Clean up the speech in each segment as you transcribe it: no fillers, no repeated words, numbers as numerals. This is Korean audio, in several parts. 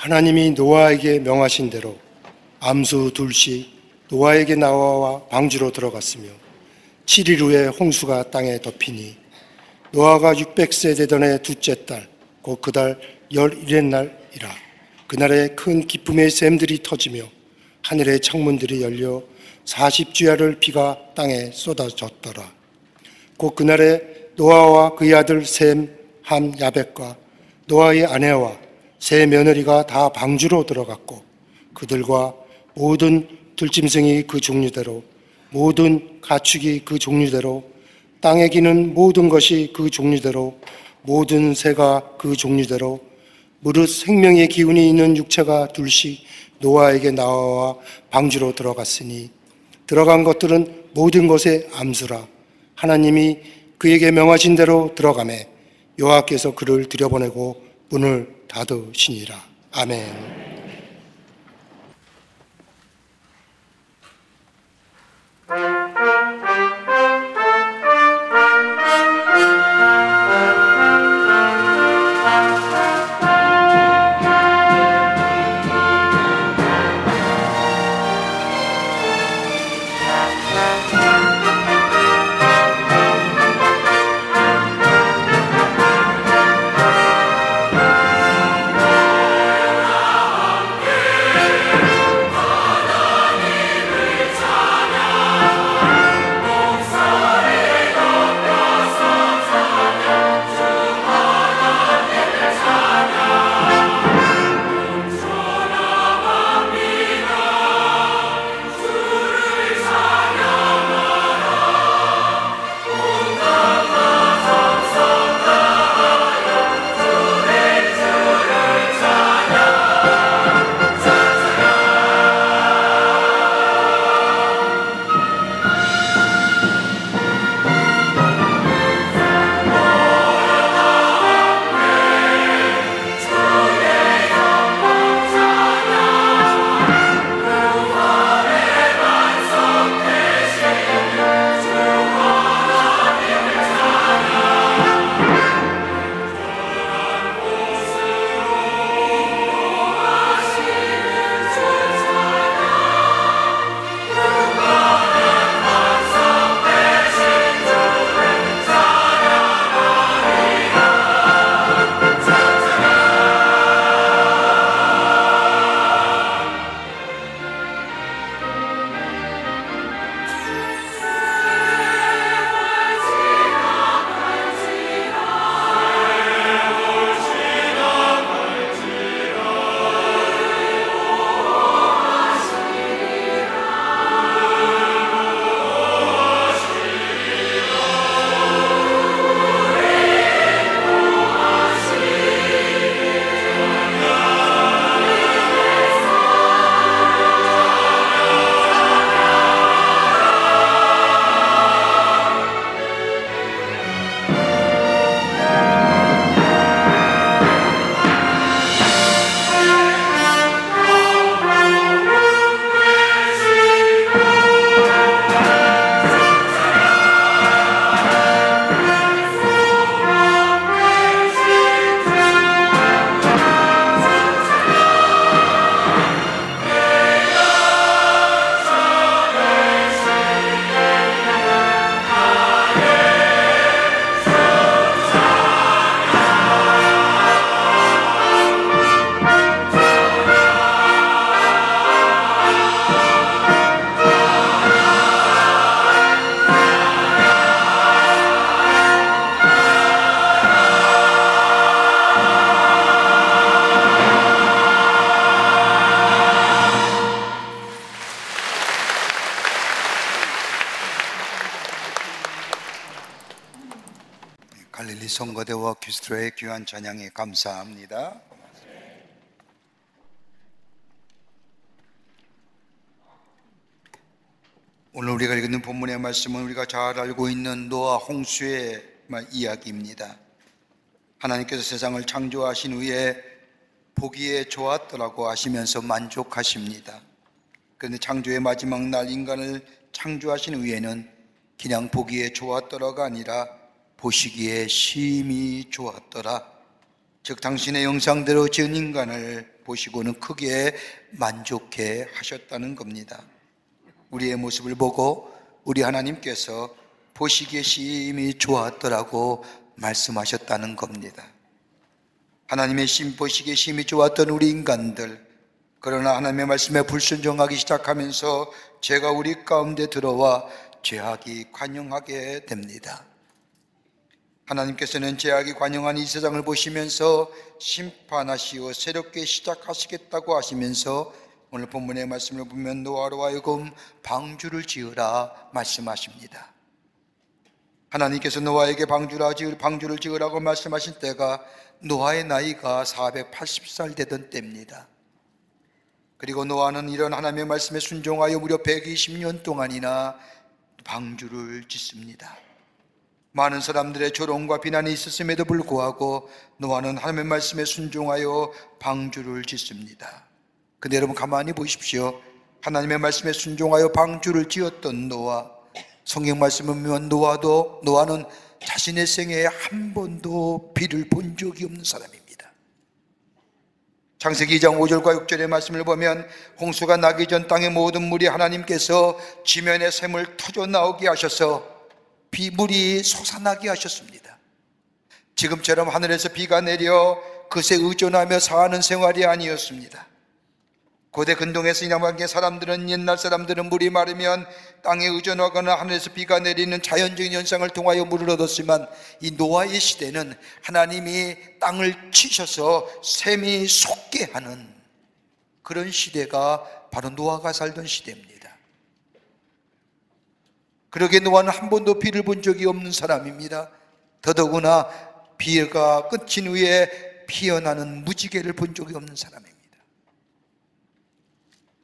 하나님이 노아에게 명하신 대로 암수 둘씩 노아에게 나와 방주로 들어갔으며 7일 후에 홍수가 땅에 덮이니 노아가 600세 되던 해 둘째 달 곧 그달 11의 날이라. 그날에 큰 기쁨의 샘들이 터지며 하늘의 창문들이 열려 40주야를 비가 땅에 쏟아졌더라. 곧 그날에 노아와 그의 아들 셈, 함, 야벳과 노아의 아내와 세 며느리가 다 방주로 들어갔고 그들과 모든 들짐승이 그 종류대로 모든 가축이 그 종류대로 땅에 기는 모든 것이 그 종류대로 모든 새가 그 종류대로 무릇 생명의 기운이 있는 육체가 둘씩 노아에게 나와 방주로 들어갔으니 들어간 것들은 모든 것의 암수라. 하나님이 그에게 명하신 대로 들어가매 여호와께서 그를 들여보내고 문을 닫으시니라. 아멘. 갈릴리 성거대와 그리스도의 귀한 찬양에 감사합니다. 오늘 우리가 읽는 본문의 말씀은 우리가 잘 알고 있는 노아 홍수의 이야기입니다. 하나님께서 세상을 창조하신 후에 보기에 좋았더라고 하시면서 만족하십니다. 그런데 창조의 마지막 날 인간을 창조하신 후에는 그냥 보기에 좋았더라가 아니라 보시기에 심히 좋았더라. 즉 당신의 형상대로 지은 인간을 보시고는 크게 만족해 하셨다는 겁니다. 우리의 모습을 보고 우리 하나님께서 보시기에 심히 좋았더라고 말씀하셨다는 겁니다. 하나님의 보시기에 심히 좋았던 우리 인간들, 그러나 하나님의 말씀에 불순종하기 시작하면서 죄가 우리 가운데 들어와 죄악이 관영하게 됩니다. 하나님께서는 죄악이 관영한 이 세상을 보시면서 심판하시어 새롭게 시작하시겠다고 하시면서 오늘 본문의 말씀을 보면 노아로 하여금 방주를 지으라 말씀하십니다. 하나님께서 노아에게 방주를 지으라고 말씀하신 때가 노아의 나이가 480살 되던 때입니다. 그리고 노아는 이런 하나님의 말씀에 순종하여 무려 120년 동안이나 방주를 짓습니다. 많은 사람들의 조롱과 비난이 있었음에도 불구하고 노아는 하나님의 말씀에 순종하여 방주를 짓습니다. 근데 여러분 가만히 보십시오. 하나님의 말씀에 순종하여 방주를 지었던 노아, 성경 말씀을 보면 노아는 자신의 생애에 한 번도 비를 본 적이 없는 사람입니다. 창세기 2장 5절과 6절의 말씀을 보면 홍수가 나기 전 땅의 모든 물이 하나님께서 지면의 샘을 터져 나오게 하셔서 물이 솟아나게 하셨습니다. 지금처럼 하늘에서 비가 내려 그새 의존하며 사는 생활이 아니었습니다. 고대 근동에서 이남한계 사람들은, 옛날 사람들은 물이 마르면 땅에 의존하거나 하늘에서 비가 내리는 자연적인 현상을 통하여 물을 얻었지만 이 노아의 시대는 하나님이 땅을 치셔서 샘이 솟게 하는 그런 시대가 바로 노아가 살던 시대입니다. 그러기에 노아는 한 번도 비를 본 적이 없는 사람입니다. 더더구나 비가 끝인 후에 피어나는 무지개를 본 적이 없는 사람입니다.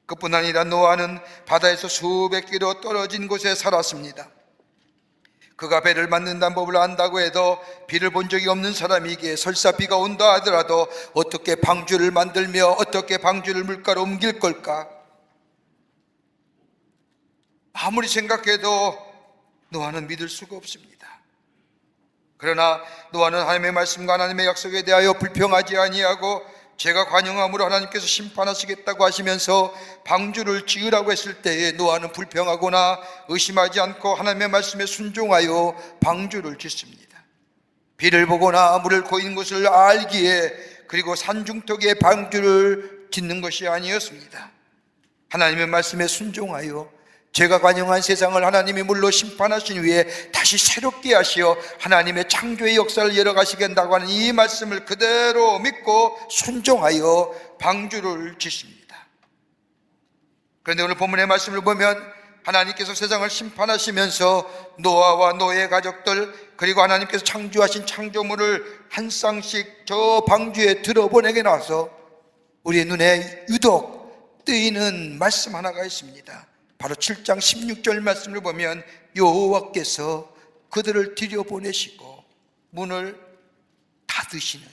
그뿐 아니라 노아는 바다에서 수백 킬로 떨어진 곳에 살았습니다. 그가 배를 만든다는 법을 안다고 해도 비를 본 적이 없는 사람이기에 설사 비가 온다 하더라도 어떻게 방주를 만들며 어떻게 방주를 물가로 옮길 걸까? 아무리 생각해도 노아는 믿을 수가 없습니다. 그러나 노아는 하나님의 말씀과 하나님의 약속에 대하여 불평하지 아니하고 죄가 관영함으로 하나님께서 심판하시겠다고 하시면서 방주를 지으라고 했을 때에 노아는 불평하거나 의심하지 않고 하나님의 말씀에 순종하여 방주를 짓습니다. 비를 보거나 물을 고인 것을 알기에, 그리고 산중턱에 방주를 짓는 것이 아니었습니다. 하나님의 말씀에 순종하여 죄가 관영한 세상을 하나님이 물로 심판하신 후에 다시 새롭게 하시어 하나님의 창조의 역사를 열어가시겠다고 하는 이 말씀을 그대로 믿고 순종하여 방주를 짓습니다. 그런데 오늘 본문의 말씀을 보면 하나님께서 세상을 심판하시면서 노아와 노아의 가족들, 그리고 하나님께서 창조하신 창조물을 한 쌍씩 저 방주에 들어보내게 나서 우리의 눈에 유독 뜨이는 말씀 하나가 있습니다. 바로 7장 16절 말씀을 보면 여호와께서 그들을 들여보내시고 문을 닫으시느니라.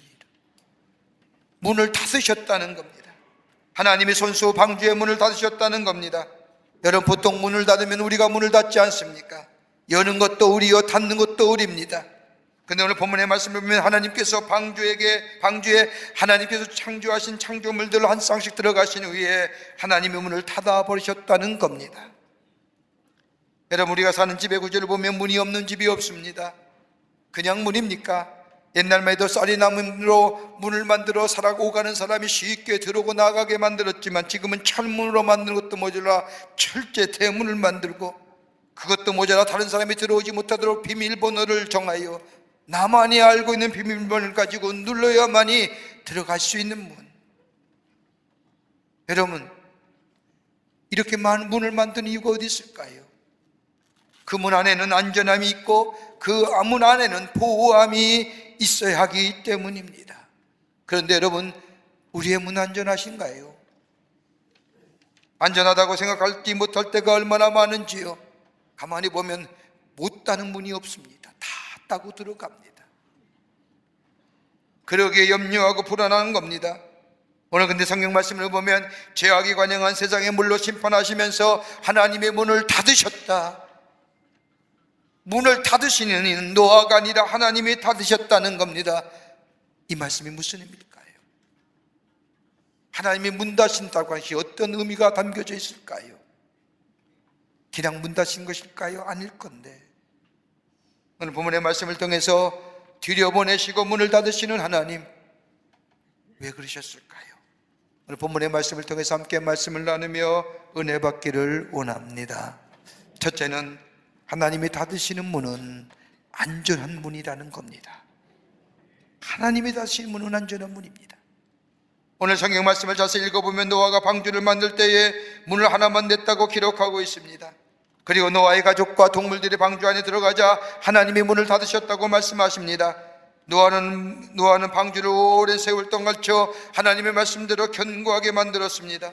문을 닫으셨다는 겁니다. 하나님의 손수 방주의 문을 닫으셨다는 겁니다. 여러분, 보통 문을 닫으면 우리가 문을 닫지 않습니까? 여는 것도 우리요 닫는 것도 우리입니다. 근데 오늘 본문의 말씀을 보면 하나님께서 방주에 하나님께서 창조하신 창조물들로 한 쌍씩 들어가신 후에 하나님의 문을 닫아버리셨다는 겁니다. 여러분, 우리가 사는 집의 구조를 보면 문이 없는 집이 없습니다. 그냥 문입니까? 옛날만 해도 쌀이나무로 문을 만들어 살아고 가는 사람이 쉽게 들어오고 나가게 만들었지만 지금은 철문으로 만드는 것도 모자라 철제 대문을 만들고, 그것도 모자라 다른 사람이 들어오지 못하도록 비밀번호를 정하여 나만이 알고 있는 비밀번호를 가지고 눌러야만이 들어갈 수 있는 문. 여러분, 이렇게 많은 문을 만든 이유가 어디 있을까요? 그 문 안에는 안전함이 있고 그 문 안에는 보호함이 있어야 하기 때문입니다. 그런데 여러분, 우리의 문 안전하신가요? 안전하다고 생각하지 못할 때가 얼마나 많은지요. 가만히 보면 못 닫는 문이 없습니다. 다 따고 들어갑니다. 그러기에 염려하고 불안한 겁니다. 오늘 근데 성경 말씀을 보면 죄악이 관영한 세상에 물로 심판하시면서 하나님의 문을 닫으셨다. 문을 닫으시는 이는 노아가 아니라 하나님이 닫으셨다는 겁니다. 이 말씀이 무슨 의미일까요? 하나님이 문 닫힌다고 하시 어떤 의미가 담겨져 있을까요? 그냥 문 닫힌 것일까요? 아닐 건데, 오늘 본문의 말씀을 통해서 들여보내시고 문을 닫으시는 하나님, 왜 그러셨을까요? 오늘 본문의 말씀을 통해서 함께 말씀을 나누며 은혜 받기를 원합니다. 첫째는 하나님이 닫으시는 문은 안전한 문이라는 겁니다. 하나님이 닫으시는 문은 안전한 문입니다. 오늘 성경 말씀을 자세히 읽어보면 노아가 방주를 만들 때에 문을 하나만 냈다고 기록하고 있습니다. 그리고 노아의 가족과 동물들이 방주 안에 들어가자 하나님이 문을 닫으셨다고 말씀하십니다. 노아는 방주를 오랜 세월 동안 걸쳐 하나님의 말씀대로 견고하게 만들었습니다.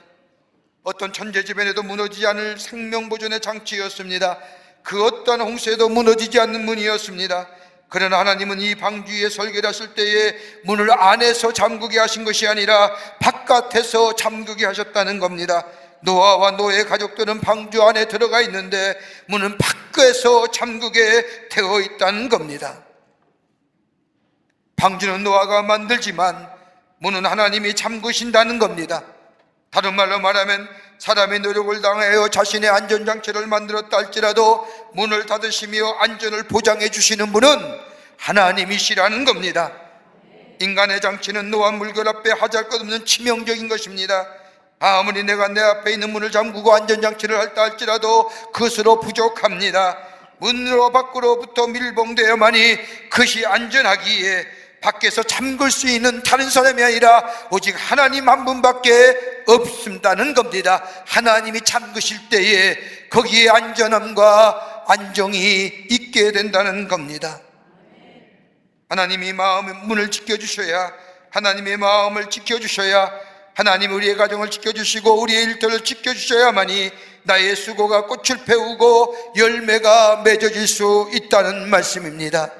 어떤 천재지변에도 무너지지 않을 생명보존의 장치였습니다. 그 어떠한 홍수에도 무너지지 않는 문이었습니다. 그러나 하나님은 이 방주 위에 설계를 하실 때에 문을 안에서 잠그게 하신 것이 아니라 바깥에서 잠그게 하셨다는 겁니다. 노아와 노아의 가족들은 방주 안에 들어가 있는데 문은 밖에서 잠그게 되어 있다는 겁니다. 방주는 노아가 만들지만 문은 하나님이 잠그신다는 겁니다. 다른 말로 말하면 사람의 노력을 당하여 자신의 안전장치를 만들었다 할지라도 문을 닫으시며 안전을 보장해 주시는 분은 하나님이시라는 겁니다. 인간의 장치는 노아 물결 앞에 하잘 것 없는 치명적인 것입니다. 아무리 내가 내 앞에 있는 문을 잠그고 안전장치를 할다 할지라도 그것으로 부족합니다. 문으로 밖으로부터 밀봉되어야만이 그것이 안전하기에 밖에서 잠글 수 있는 다른 사람이 아니라 오직 하나님 한 분밖에 없다는 겁니다. 하나님이 잠그실 때에 거기에 안전함과 안정이 있게 된다는 겁니다. 하나님이 마음의 문을 지켜주셔야, 하나님의 마음을 지켜주셔야, 하나님 우리의 가정을 지켜주시고 우리의 일터를 지켜주셔야만이 나의 수고가 꽃을 피우고 열매가 맺어질 수 있다는 말씀입니다.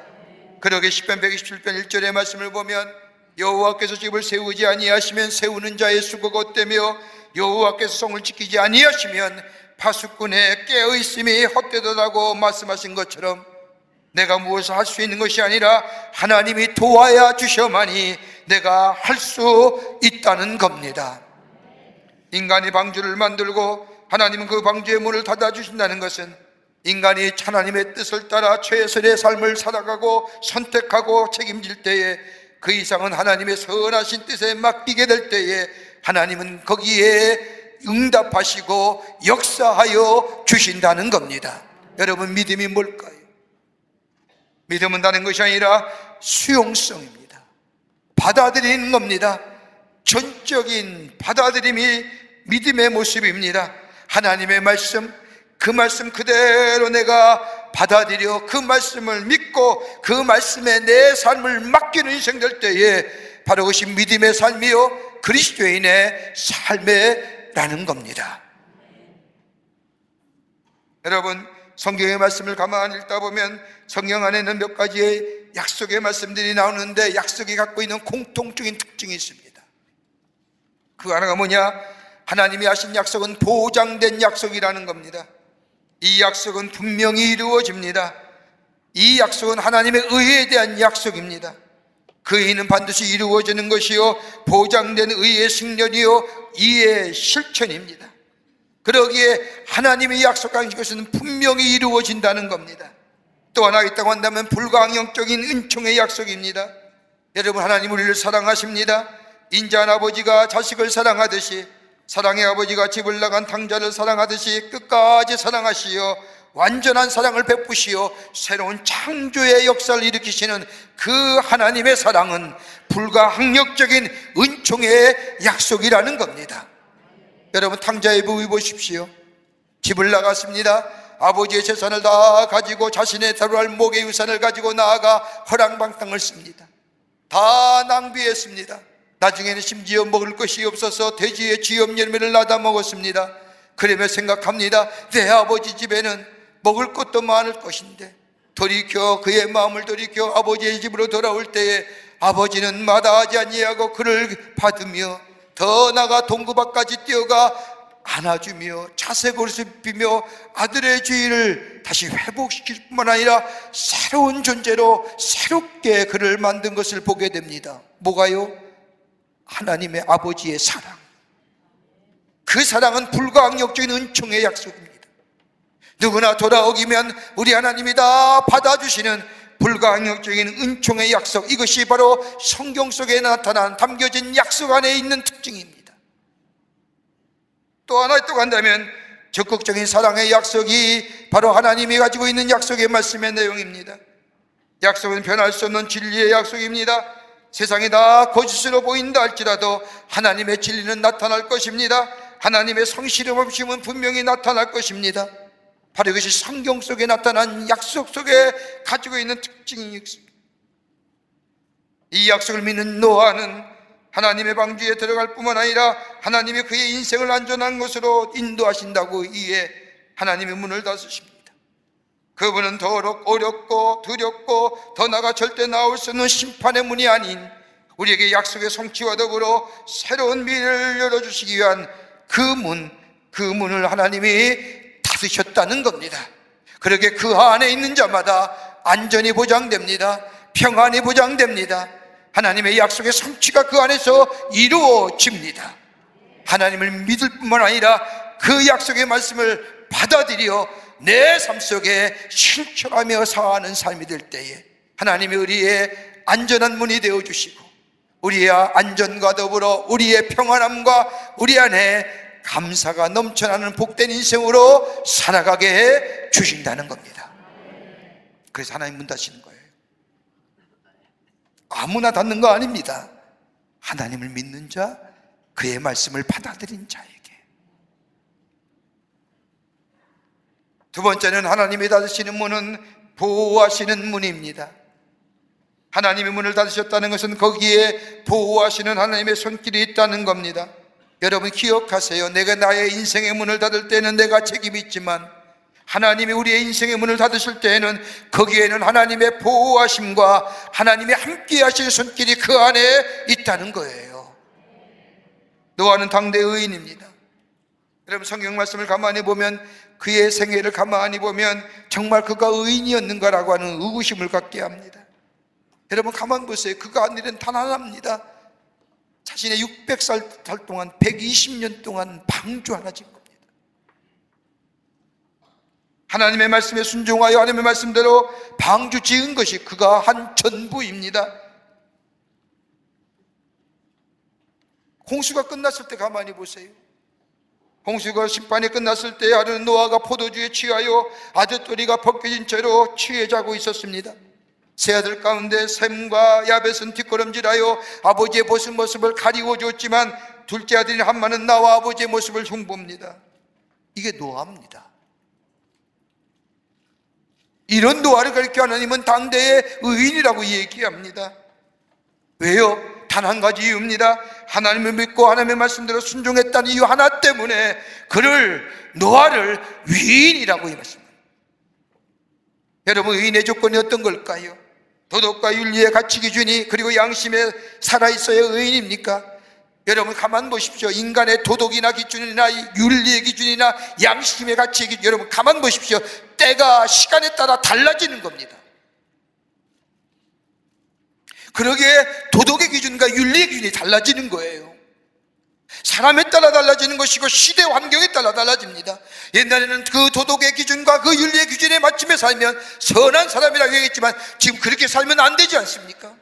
그러게 시편 127편 1절의 말씀을 보면 여호와께서 집을 세우지 아니하시면 세우는 자의 수고가 헛되며 여호와께서 성을 지키지 아니하시면 파수꾼의 깨어있음이 헛되다라고 말씀하신 것처럼 내가 무엇을 할 수 있는 것이 아니라 하나님이 도와야 주셔만이 내가 할 수 있다는 겁니다. 인간이 방주를 만들고 하나님은 그 방주의 문을 닫아주신다는 것은 인간이 하나님의 뜻을 따라 최선의 삶을 살아가고 선택하고 책임질 때에 그 이상은 하나님의 선하신 뜻에 맡기게 될 때에 하나님은 거기에 응답하시고 역사하여 주신다는 겁니다. 여러분, 믿음이 뭘까요? 믿음은 다른 것이 아니라 수용성입니다. 받아들이는 겁니다. 전적인 받아들임이 믿음의 모습입니다. 하나님의 말씀, 그 말씀 그대로 내가 받아들여 그 말씀을 믿고 그 말씀에 내 삶을 맡기는 인생 될 때에 바로 그것이 믿음의 삶이요 그리스도인의 삶이라는 겁니다. 여러분, 성경의 말씀을 가만히 읽다 보면 성경 안에는 몇 가지의 약속의 말씀들이 나오는데 약속이 갖고 있는 공통적인 특징이 있습니다. 그 하나가 뭐냐? 하나님이 하신 약속은 보장된 약속이라는 겁니다. 이 약속은 분명히 이루어집니다. 이 약속은 하나님의 의에 대한 약속입니다. 그 의는 반드시 이루어지는 것이요 보장된 의의 승련이요 이의 실천입니다. 그러기에 하나님이 약속한 것은 분명히 이루어진다는 겁니다. 또 하나 있다고 한다면 불가항력적인 은총의 약속입니다. 여러분, 하나님 우리를 사랑하십니다. 인자한 아버지가 자식을 사랑하듯이 사랑의 아버지가 집을 나간 탕자를 사랑하듯이 끝까지 사랑하시어 완전한 사랑을 베푸시어 새로운 창조의 역사를 일으키시는 그 하나님의 사랑은 불가항력적인 은총의 약속이라는 겁니다. 여러분, 탕자의 부위 보십시오. 집을 나갔습니다. 아버지의 재산을 다 가지고 자신의 다루할 목의 유산을 가지고 나아가 허랑방탕을 씁니다. 다 낭비했습니다. 나중에는 심지어 먹을 것이 없어서 돼지의 쥐염 열매를 낳아 먹었습니다. 그러며 생각합니다. 내 아버지 집에는 먹을 것도 많을 것인데 돌이켜 그의 마음을 돌이켜 아버지의 집으로 돌아올 때에 아버지는 마다하지 아니하고 그를 받으며 더 나아가 동구 밖까지 뛰어가 안아주며 자색옷을 입히며 아들의 주의를 다시 회복시킬 뿐만 아니라 새로운 존재로 새롭게 그를 만든 것을 보게 됩니다. 뭐가요? 하나님의 아버지의 사랑, 그 사랑은 불가항력적인 은총의 약속입니다. 누구나 돌아오기면 우리 하나님이 다 받아주시는 불가항력적인 은총의 약속, 이것이 바로 성경 속에 나타난 담겨진 약속 안에 있는 특징입니다. 또 하나 또 간다면 적극적인 사랑의 약속이 바로 하나님이 가지고 있는 약속의 말씀의 내용입니다. 약속은 변할 수 없는 진리의 약속입니다. 세상이 다 거짓으로 보인다 할지라도 하나님의 진리는 나타날 것입니다. 하나님의 성실함 없음은 분명히 나타날 것입니다. 바로 이것이 성경 속에 나타난 약속 속에 가지고 있는 특징이 이 약속을 믿는 노아는 하나님의 방주에 들어갈 뿐만 아니라 하나님이 그의 인생을 안전한 곳으로 인도하신다고 이에 하나님의 문을 닫으십니다. 그분은 더 어렵고 두렵고 더 나아가 절대 나올 수 없는 심판의 문이 아닌 우리에게 약속의 성취와 더불어 새로운 미래를 열어주시기 위한 그 문을 하나님이 닫으셨다는 겁니다. 그러게 그 안에 있는 자마다 안전이 보장됩니다. 평안이 보장됩니다. 하나님의 약속의 성취가 그 안에서 이루어집니다. 하나님을 믿을 뿐만 아니라 그 약속의 말씀을 받아들여 내 삶 속에 실천하며 사는 삶이 될 때에 하나님이 우리의 안전한 문이 되어주시고 우리의 안전과 더불어 우리의 평안함과 우리 안에 감사가 넘쳐나는 복된 인생으로 살아가게 해 주신다는 겁니다. 그래서 하나님 문 닫으시는 거예요. 아무나 닫는 거 아닙니다. 하나님을 믿는 자, 그의 말씀을 받아들인 자에게. 두 번째는 하나님이 닫으시는 문은 보호하시는 문입니다. 하나님의 문을 닫으셨다는 것은 거기에 보호하시는 하나님의 손길이 있다는 겁니다. 여러분 기억하세요. 내가 나의 인생의 문을 닫을 때는 내가 책임이 있지만 하나님이 우리의 인생의 문을 닫으실 때에는 거기에는 하나님의 보호하심과 하나님의 함께 하실 손길이 그 안에 있다는 거예요. 노아는 당대 의인입니다. 여러분 성경 말씀을 가만히 보면 그의 생애를 가만히 보면 정말 그가 의인이었는가라고 하는 의구심을 갖게 합니다. 여러분 가만 보세요. 그가 한 일은 단 하나입니다. 자신의 600살 동안 120년 동안 방주 하나 짓 겁니다. 하나님의 말씀에 순종하여 하나님의 말씀대로 방주 지은 것이 그가 한 전부입니다. 홍수가 끝났을 때 가만히 보세요. 홍수가 심판이 끝났을 때 아는 노아가 포도주에 취하여 아랫도리가 벗겨진 채로 취해 자고 있었습니다. 세 아들 가운데 셈과 야벳은 뒷걸음질하여 아버지의 모습을 가리워 줬지만 둘째 아들인 함만은 나와 아버지의 모습을 흉봅니다. 이게 노아입니다. 이런 노아를 가리켜 하나님은 당대의 의인이라고 얘기합니다. 왜요? 단 한 가지 이유입니다. 하나님을 믿고 하나님의 말씀대로 순종했다는 이유 하나 때문에 노아를 위인이라고 말씀합니다. 여러분 의인의 조건이 어떤 걸까요? 도덕과 윤리의 가치 기준이 그리고 양심에 살아있어야 의인입니까? 여러분 가만 보십시오. 인간의 도덕이나 기준이나 윤리의 기준이나 양심의 가치 기준, 여러분 가만 보십시오. 때가 시간에 따라 달라지는 겁니다. 그러기에 도덕의 기준과 윤리의 기준이 달라지는 거예요. 사람에 따라 달라지는 것이고 시대 환경에 따라 달라집니다. 옛날에는 그 도덕의 기준과 그 윤리의 기준에 맞추며 살면 선한 사람이라고 얘기했지만 지금 그렇게 살면 안 되지 않습니까?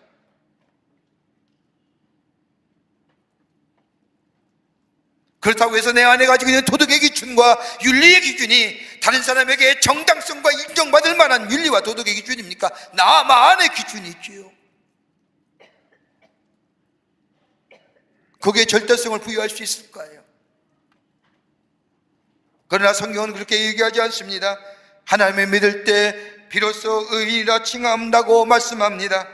그렇다고 해서 내 안에 가지고 있는 도덕의 기준과 윤리의 기준이 다른 사람에게 정당성과 인정받을 만한 윤리와 도덕의 기준입니까? 나만의 기준이 있지요. 거기에 절대성을 부여할 수 있을까요? 그러나 성경은 그렇게 얘기하지 않습니다. 하나님을 믿을 때 비로소 의인이라 칭함다고 말씀합니다.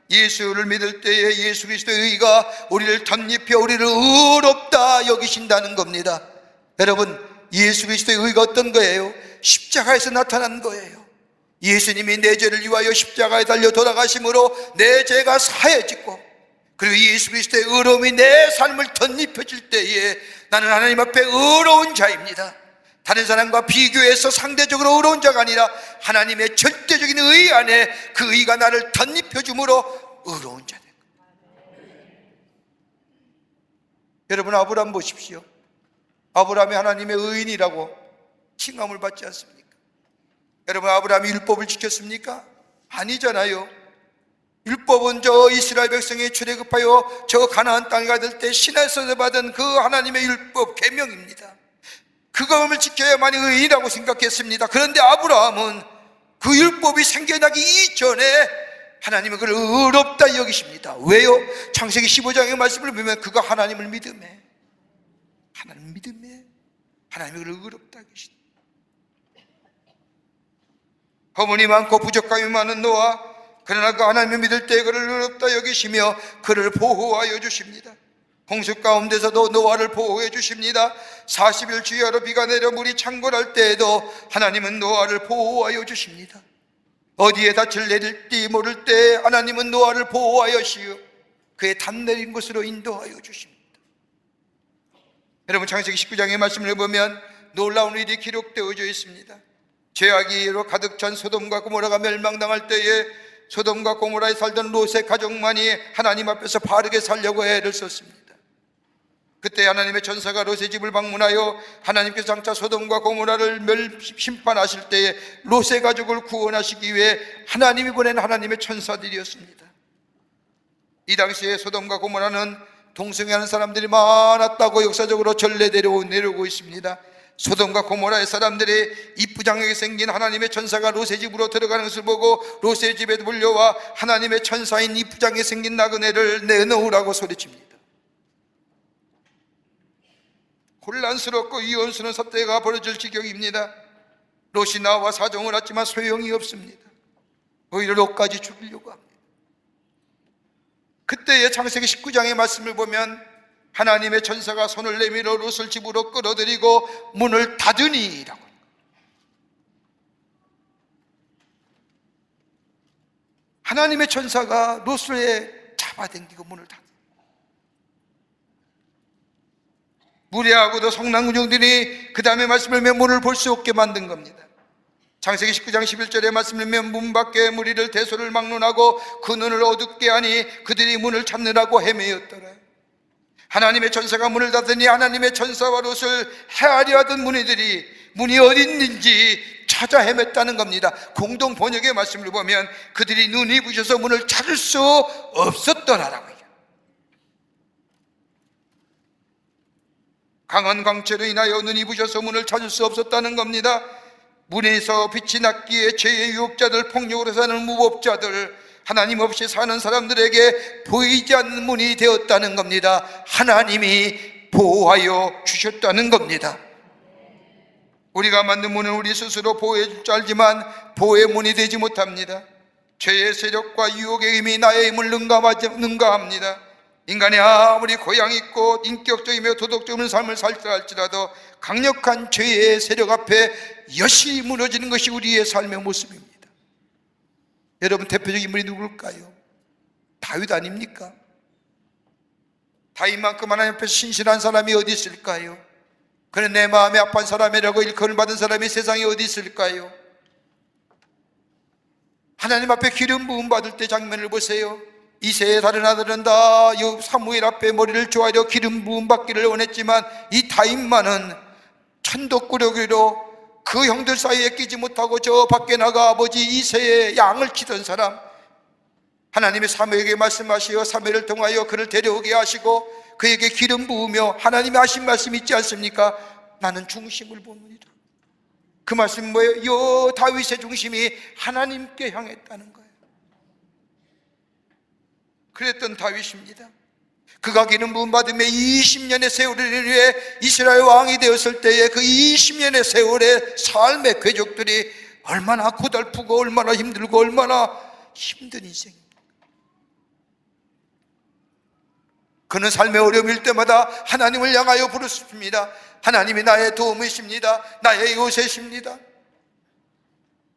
예수를 믿을 때에 예수 그리스도의 의가 우리를 덧입혀 우리를 의롭다 여기신다는 겁니다. 여러분 예수 그리스도의 의가 어떤 거예요? 십자가에서 나타난 거예요. 예수님이 내 죄를 위하여 십자가에 달려 돌아가심으로 내 죄가 사해지고 그리고 예수 그리스도의 의로움이 내 삶을 덧입혀질 때에 나는 하나님 앞에 의로운 자입니다. 다른 사람과 비교해서 상대적으로 의로운 자가 아니라 하나님의 절대적인 의 안에 그 의가 나를 덧입혀줌으로 의로운 자다. 여러분 아브라함 보십시오. 아브라함이 하나님의 의인이라고 칭함을 받지 않습니까? 여러분, 아브라함이 율법을 지켰습니까? 아니잖아요. 율법은 저 이스라엘 백성이 출애굽하여 저 가나안 땅에 갈 때 시내에서 받은 그 하나님의 율법 계명입니다. 그것을 지켜야만 의인이라고 생각했습니다. 그런데 아브라함은 그 율법이 생겨나기 이전에 하나님은 그를 의롭다 여기십니다. 왜요? 창세기 15장의 말씀을 보면 그가 하나님을 믿음에 하나님이 그를 의롭다 여기십니다. 허물이 많고 부족함이 많은 노아, 그러나 그 하나님을 믿을 때 그를 의롭다 여기시며 그를 보호하여 주십니다. 홍수 가운데서도 노아를 보호해 주십니다. 40일 주야로 비가 내려 물이 창궐할 때에도 하나님은 노아를 보호하여 주십니다. 어디에 닻을 내릴지 모를 때 하나님은 노아를 보호하여 시어 그의 담 내린 곳으로 인도하여 주십니다. 여러분, 창세기 19장의 말씀을 보면 놀라운 일이 기록되어져 있습니다. 죄악이로 가득 찬 소돔과 고모라가 멸망당할 때에 소돔과 고모라에 살던 롯의 가족만이 하나님 앞에서 바르게 살려고 애를 썼습니다. 그때 하나님의 천사가 롯의 집을 방문하여 하나님께서 장차 소돔과 고모라를 심판하실 때에 롯의 가족을 구원하시기 위해 하나님이 보낸 하나님의 천사들이었습니다. 이 당시에 소돔과 고모라는 동성애하는 사람들이 많았다고 역사적으로 전례대로 내려오고 있습니다. 소돔과 고모라의 사람들이 이쁘장하게 생긴 하나님의 천사가 롯의 집으로 들어가는 것을 보고 롯의 집에 몰려와 하나님의 천사인 이쁘장하게 생긴 나그네를 내놓으라고 소리칩니다. 혼란스럽고 위험스러운 사태가 벌어질 지경입니다. 롯이 나와 사정을 하지만 소용이 없습니다. 오히려 롯까지 죽이려고 합니다. 그때의 창세기 19장의 말씀을 보면 하나님의 천사가 손을 내밀어 롯을 집으로 끌어들이고 문을 닫으니라고. 하나님의 천사가 롯을 잡아당기고 문을 닫으니, 무리하고도 성난군중들이 그 다음에 말씀을 보면 문을 볼 수 없게 만든 겁니다. 창세기 19장 11절의 말씀을 보면 문 밖에 무리를 대소를 막론하고 그 눈을 어둡게 하니 그들이 문을 찾느라고 헤매었더라. 하나님의 천사가 문을 닫으니 하나님의 천사와 롯을 헤아려 하던 무리들이 문이 어디 있는지 찾아 헤맸다는 겁니다. 공동 번역의 말씀을 보면 그들이 눈이 부셔서 문을 찾을 수 없었더라라고요. 강한 광채로 인하여 눈이 부셔서 문을 찾을 수 없었다는 겁니다. 문에서 빛이 났기에 죄의 유혹자들, 폭력으로 사는 무법자들, 하나님 없이 사는 사람들에게 보이지 않는 문이 되었다는 겁니다. 하나님이 보호하여 주셨다는 겁니다. 우리가 만든 문은 우리 스스로 보호해 줄 줄 알지만 보호의 문이 되지 못합니다. 죄의 세력과 유혹의 힘이 나의 힘을 능가합니다. 인간이 아무리 고향 있고 인격적이며 도덕적인 삶을 살다 할지라도 강력한 죄의 세력 앞에 여실히 무너지는 것이 우리의 삶의 모습입니다. 여러분, 대표적인 인물이 누굴까요? 다윗 아닙니까? 다윗만큼 하나님 앞에서 신실한 사람이 어디 있을까요? 그는 내 마음에 아픈 사람이라고 일컬을 받은 사람이 세상에 어디 있을까요? 하나님 앞에 기름 부음 받을 때 장면을 보세요. 이새의 다른 아들은 다 사무엘 앞에 머리를 조아려 기름 부음 받기를 원했지만 이 다윗만은 천덕꾸러기로 그 형들 사이에 끼지 못하고 저 밖에 나가 아버지 이새의 양을 치던 사람, 하나님의 사무엘에게 말씀하시어 사무엘을 통하여 그를 데려오게 하시고 그에게 기름 부으며 하나님이 하신 말씀 있지 않습니까? 나는 중심을 보느니라. 그 말씀은 뭐예요? 요 다윗의 중심이 하나님께 향했다는 거예요. 그랬던 다윗입니다. 그가 기름 부음 받으며 20년의 세월을 위해 이스라엘 왕이 되었을 때에 그 20년의 세월의 삶의 궤적들이 얼마나 고달프고 얼마나 힘들고 얼마나 힘든 인생입니다. 그는 삶의 어려움일 때마다 하나님을 향하여 부르십니다. 하나님이 나의 도움이십니다. 나의 요새십니다.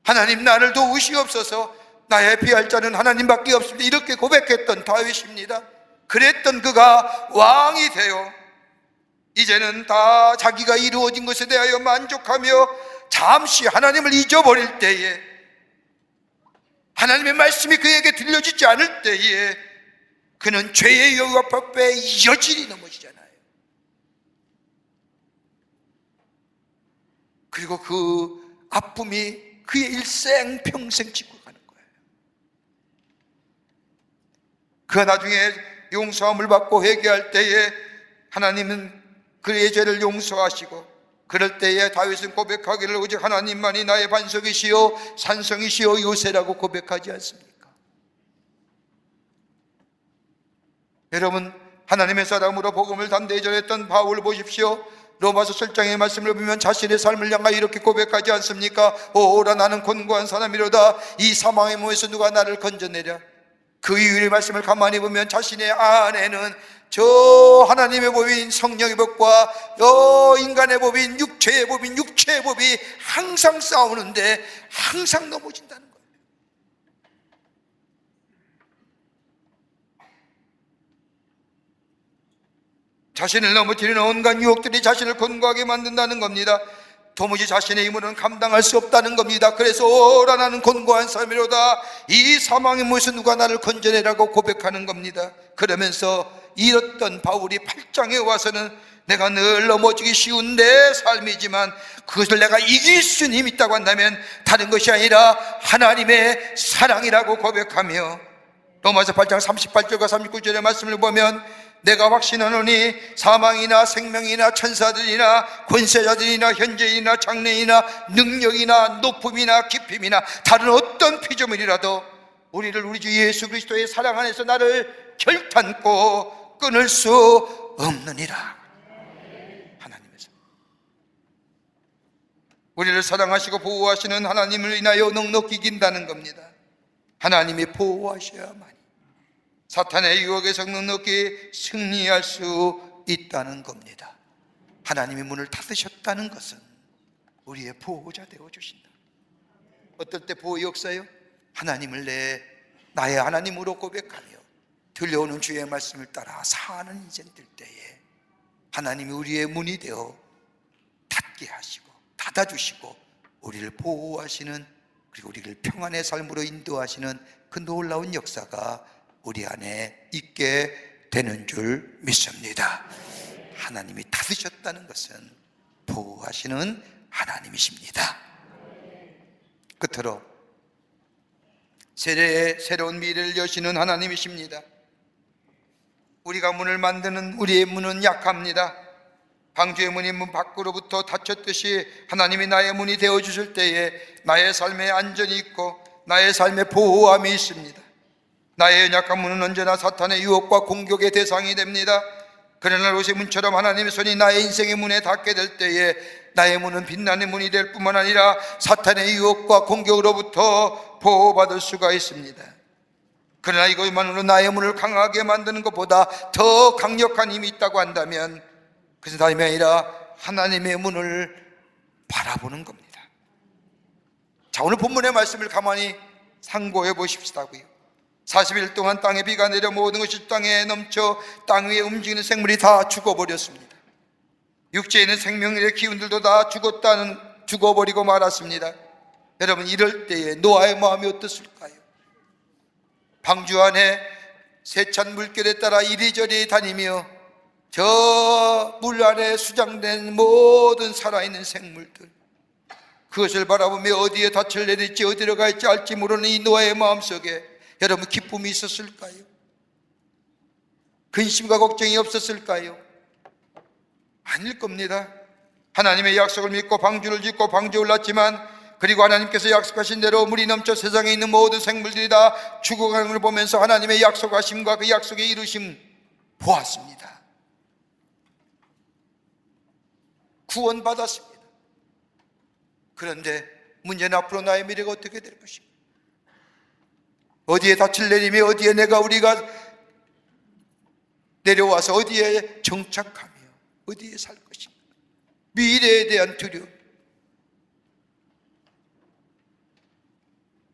하나님, 나를 도우시옵소서. 나의 피할 자는 하나님밖에 없습니다. 이렇게 고백했던 다윗입니다. 그랬던 그가 왕이 되어 이제는 다 자기가 이루어진 것에 대하여 만족하며 잠시 하나님을 잊어버릴 때에, 하나님의 말씀이 그에게 들려지지 않을 때에 그는 죄의 유혹 앞에 여실히 넘어지잖아요. 그리고 그 아픔이 그의 일생 평생 지고 가는 거예요. 그가 나중에 용서함을 받고 회개할 때에 하나님은 그의 죄를 용서하시고, 그럴 때에 다윗은 고백하기를 오직 하나님만이 나의 반석이시요 산성이시요 요새라고 고백하지 않습니까? 여러분, 하나님의 사람으로 복음을 담대히 전했던 바울을 보십시오. 로마서 7장의 말씀을 보면 자신의 삶을 향하여 이렇게 고백하지 않습니까? 오라 나는 곤고한 사람이로다. 이 사망의 몸에서 누가 나를 건져내랴. 그 이유의 말씀을 가만히 보면 자신의 안에는 저 하나님의 법인 성령의 법과 인간의 법인 육체의 법이 항상 싸우는데 항상 넘어진다는 거예요. 자신을 넘어뜨리는 온갖 유혹들이 자신을 곤고하게 만든다는 겁니다. 도무지 자신의 힘으로는 감당할 수 없다는 겁니다. 그래서 오라 나는 곤고한 사람이로다. 이 사망의 몸에서 누가 나를 건져내라고 고백하는 겁니다. 그러면서 잃었던 바울이 8장에 와서는 내가 늘 넘어지기 쉬운 내 삶이지만 그것을 내가 이길 수 있는 힘이 있다고 한다면 다른 것이 아니라 하나님의 사랑이라고 고백하며, 로마서 8장 38절과 39절의 말씀을 보면 내가 확신하노니 사망이나 생명이나 천사들이나 권세자들이나 현재이나 장래이나 능력이나 높음이나 깊음이나 다른 어떤 피조물이라도 우리를 우리 주 예수 그리스도의 사랑 안에서 나를 결탄코 끊을 수 없느니라. 하나님에서 우리를 사랑하시고 보호하시는 하나님을 인하여 넉넉히 이긴다는 겁니다. 하나님이 보호하셔야만이 사탄의 유혹에서 넉넉히 승리할 수 있다는 겁니다. 하나님이 문을 닫으셨다는 것은 우리의 보호자 되어주신다. 어떨 때 보호 역사요? 하나님을 나의 하나님으로 고백하며 들려오는 주의 말씀을 따라 사는 인생들 때에 하나님이 우리의 문이 되어 닫게 하시고 닫아주시고 우리를 보호하시는, 그리고 우리를 평안의 삶으로 인도하시는 그 놀라운 역사가 우리 안에 있게 되는 줄 믿습니다. 하나님이 닫으셨다는 것은 보호하시는 하나님이십니다. 끝으로 세례의 새로운 미래를 여시는 하나님이십니다. 우리가 문을 만드는 우리의 문은 약합니다. 방주의 문이 문 밖으로부터 닫혔듯이 하나님이 나의 문이 되어주실 때에 나의 삶에 안전이 있고 나의 삶에 보호함이 있습니다. 나의 연약한 문은 언제나 사탄의 유혹과 공격의 대상이 됩니다. 그러나 롯의 문처럼 하나님의 손이 나의 인생의 문에 닿게 될 때에 나의 문은 빛나는 문이 될 뿐만 아니라 사탄의 유혹과 공격으로부터 보호받을 수가 있습니다. 그러나 이것만으로 나의 문을 강하게 만드는 것보다 더 강력한 힘이 있다고 한다면 그것은 다름이 아니라 하나님의 문을 바라보는 겁니다. 자, 오늘 본문의 말씀을 가만히 상고해 보십시다고요. 40일 동안 땅에 비가 내려 모든 것이 땅에 넘쳐 땅 위에 움직이는 생물이 다 죽어버렸습니다. 육지에 있는 생명의 기운들도 다 죽어버리고 말았습니다. 여러분, 이럴 때에 노아의 마음이 어떻을까요? 방주 안에 세찬 물결에 따라 이리저리 다니며 저 물 안에 수장된 모든 살아있는 생물들, 그것을 바라보며 어디에 닻을 내릴지 어디로 갈지 알지 모르는 이 노아의 마음속에 여러분 기쁨이 있었을까요? 근심과 걱정이 없었을까요? 아닐 겁니다. 하나님의 약속을 믿고 방주를 짓고 방주에 올랐지만, 그리고 하나님께서 약속하신 대로 물이 넘쳐 세상에 있는 모든 생물들이 다 죽어가는 걸 보면서 하나님의 약속하심과 그 약속의 이루심 보았습니다. 구원받았습니다. 그런데 문제는 앞으로 나의 미래가 어떻게 될 것인가? 어디에 닻을 내리며 어디에 우리가 내려와서 어디에 정착하며 어디에 살 것인가? 미래에 대한 두려움.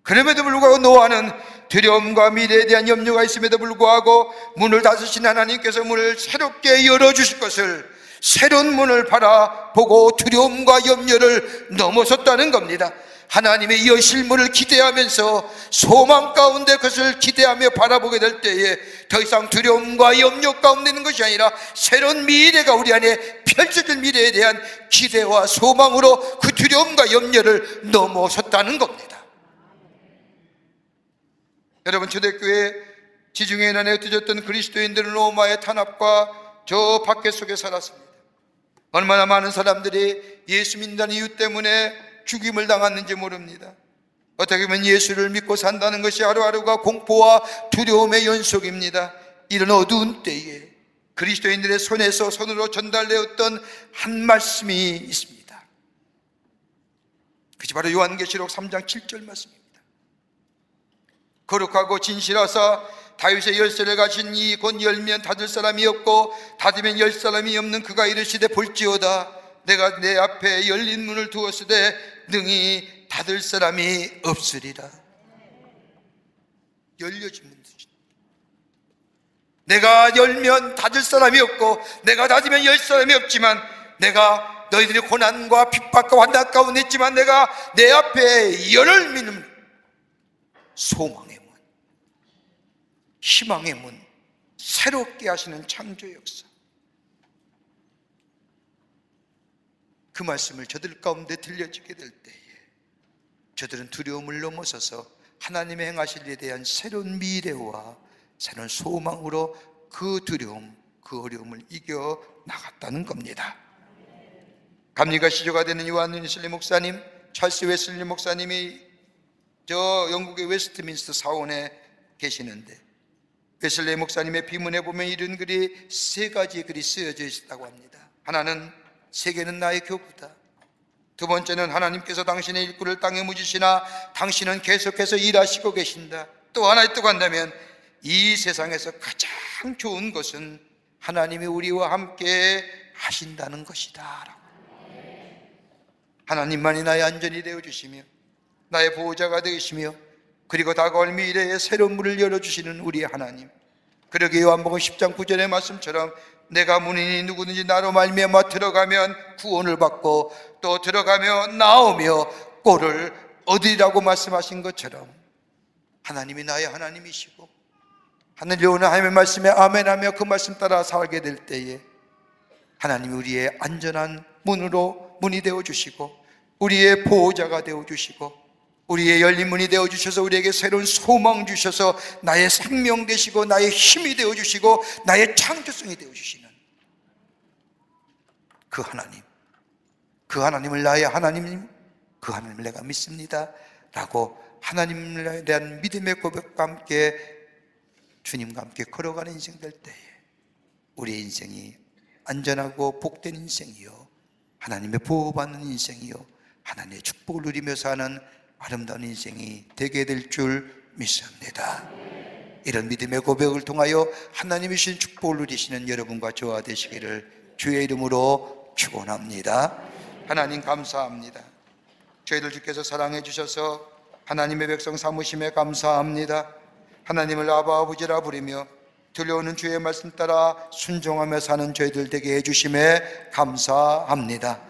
그럼에도 불구하고 노아는 두려움과 미래에 대한 염려가 있음에도 불구하고 문을 닫으신 하나님께서 문을 새롭게 열어주실 것을, 새로운 문을 바라보고 두려움과 염려를 넘어섰다는 겁니다. 하나님의 여실문을 기대하면서 소망 가운데 그것을 기대하며 바라보게 될 때에 더 이상 두려움과 염려 가운데 있는 것이 아니라 새로운 미래가 우리 안에 펼쳐질 미래에 대한 기대와 소망으로 그 두려움과 염려를 넘어섰다는 겁니다. 여러분, 초대교회 지중해 난에 흩어졌던 그리스도인들은 로마의 탄압과 저 박해 속에 살았습니다. 얼마나 많은 사람들이 예수 믿는 이유 때문에 죽임을 당했는지 모릅니다. 어떻게 보면 예수를 믿고 산다는 것이 하루하루가 공포와 두려움의 연속입니다. 이런 어두운 때에 그리스도인들의 손에서 손으로 전달되었던 한 말씀이 있습니다. 그것이 바로 요한계시록 3장 7절 말씀입니다. 거룩하고 진실하사 다윗의 열쇠를 가진 이 곧 열면 닫을 사람이 없고 닫으면 열 사람이 없는 그가 이르시되 볼지어다 내가 내 앞에 열린 문을 두었으되 능히 닫을 사람이 없으리라. 열려진 문 뜻입니다. 내가 열면 닫을 사람이 없고 내가 닫으면 열 사람이 없지만 내가 너희들이 고난과 핍박과 환난 가운데 있지만 내가 내 앞에 열미는 소망의 문, 희망의 문, 새롭게 하시는 창조 역사, 그 말씀을 저들 가운데 들려지게 될 때에 저들은 두려움을 넘어서서 하나님의 행하실 일에 대한 새로운 미래와 새로운 소망으로 그 두려움, 그 어려움을 이겨 나갔다는 겁니다. 감리가 시조가 되는 요한 웨슬리 목사님, 찰스 웨슬리 목사님이 저 영국의 웨스트민스터 사원에 계시는데 웨슬리 목사님의 비문에 보면 이런 글이 세 가지 글이 쓰여져 있다고 합니다. 하나는 세계는 나의 교구다. 두 번째는 하나님께서 당신의 일꾼을 땅에 묻으시나 당신은 계속해서 일하시고 계신다. 또 하나 있다고 한다면 이 세상에서 가장 좋은 것은 하나님이 우리와 함께 하신다는 것이다. 하나님만이 나의 안전이 되어주시며 나의 보호자가 되시며 그리고 다가올 미래에 새로운 문을 열어주시는 우리의 하나님. 그러기에 요한복음 10장 9절의 말씀처럼 내가 문이니 누구든지 나로 말미암아 들어가면 구원을 받고 또 들어가며 나오며 꼴을 얻으리라고 말씀하신 것처럼 하나님이 나의 하나님이시고 하늘에 오는 하나님의 말씀에 아멘하며 그 말씀 따라 살게 될 때에 하나님이 우리의 안전한 문이 되어주시고 우리의 보호자가 되어주시고 우리의 열린 문이 되어주셔서 우리에게 새로운 소망 주셔서 나의 생명 되시고 나의 힘이 되어주시고 나의 창조성이 되어주시는 그 하나님, 그 하나님을 나의 하나님, 그 하나님을 내가 믿습니다 라고 하나님에 대한 믿음의 고백과 함께 주님과 함께 걸어가는 인생 될 때에 우리의 인생이 안전하고 복된 인생이요 하나님의 보호받는 인생이요 하나님의 축복을 누리며 사는 아름다운 인생이 되게 될 줄 믿습니다. 이런 믿음의 고백을 통하여 하나님이 주신 축복을 누리시는 여러분과 저와 되시기를 주의 이름으로 축원합니다. 하나님 감사합니다. 저희들 주께서 사랑해 주셔서 하나님의 백성 삼으심에 감사합니다. 하나님을 아바 아버지라 부르며 들려오는 주의 말씀 따라 순종하며 사는 저희들 되게 해주심에 감사합니다.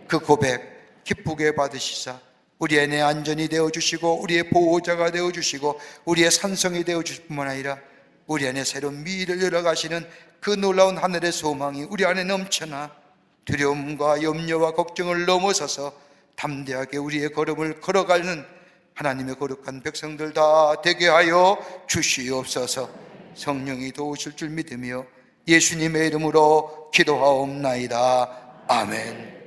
그 고백 기쁘게 받으시사 우리 안에 안전이 되어주시고 우리의 보호자가 되어주시고 우리의 산성이 되어주실 뿐만 아니라 우리 안에 새로운 미래를 열어가시는 그 놀라운 하늘의 소망이 우리 안에 넘쳐나 두려움과 염려와 걱정을 넘어서서 담대하게 우리의 걸음을 걸어가는 하나님의 거룩한 백성들 다 되게 하여 주시옵소서. 성령이 도우실 줄 믿으며 예수님의 이름으로 기도하옵나이다. 아멘.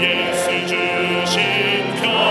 예수 주신 편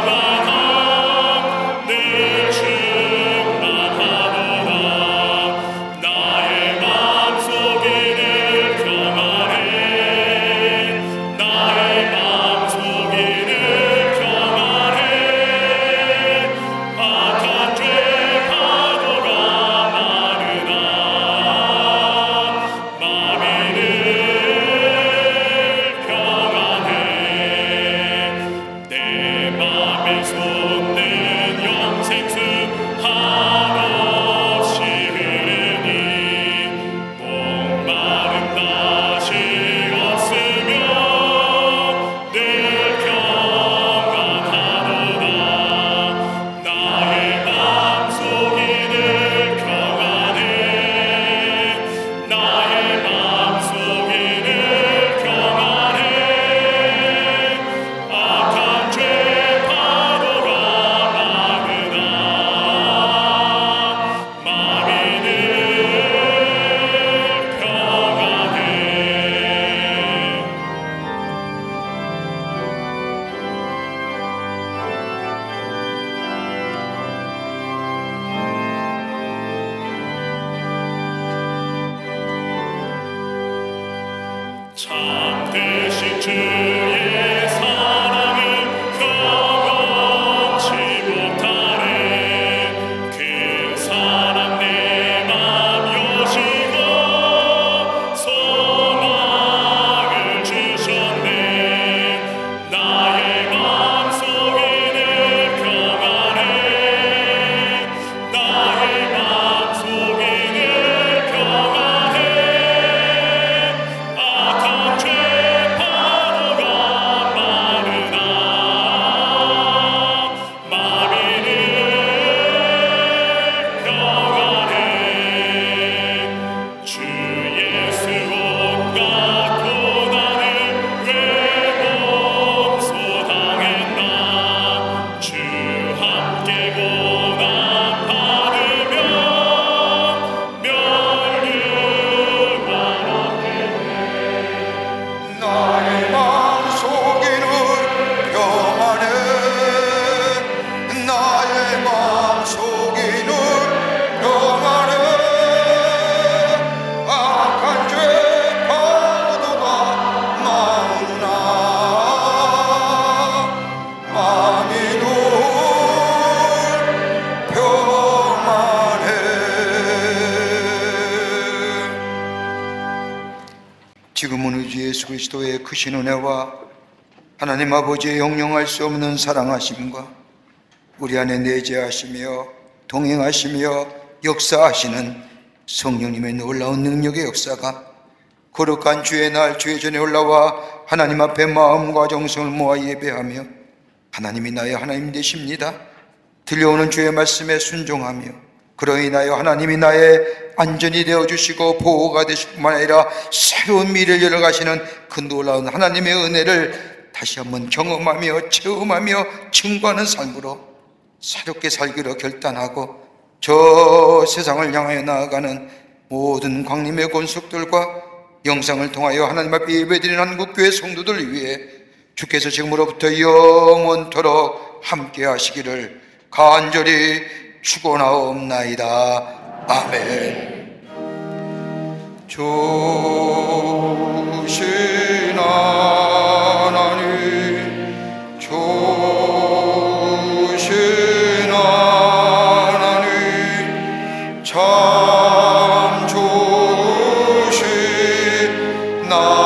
참되신 주의 사랑을 경험치 못하네. 그 사랑 내 맘 여시고 소망을 주셨네. 나의 맘속에 늘 평안해. 나의 맘속에 늘 평안해. 악한 죄 파도가 마르나 마음이 늘 평안해. 주 예수 온갖 고난을 왜 몸소당했나. 주 함께 고난 받으면 멸류관 얻게 나의 마음속에 늘 평안해. 나의 마음속에 늘 평안해. 악한 죄 파도가 마르나 마음이 늘 평안해. 지금은 우리 주 예수 그리스도의 크신 은혜와 하나님 아버지의 영영할 수 없는 사랑하심과 우리 안에 내재하시며 동행하시며 역사하시는 성령님의 놀라운 능력의 역사가 거룩한 주의 날 주의 전에 올라와 하나님 앞에 마음과 정성을 모아 예배하며 하나님이 나의 하나님 되십니다. 들려오는 주의 말씀에 순종하며 그로 인하여 하나님이 나의 안전이 되어주시고 보호가 되실 뿐만 아니라 새로운 미래를 열어가시는 그 놀라운 하나님의 은혜를 다시 한번 경험하며 체험하며 증거하는 삶으로 새롭게 살기로 결단하고 저 세상을 향하여 나아가는 모든 광림의 권속들과 영상을 통하여 하나님 앞에 예배드리는 한국교회 성도들 위해 주께서 지금으로부터 영원토록 함께 하시기를 간절히 축원하옵나이다. 아멘. 조신 하나님, 조신 하나님, 참 조신 나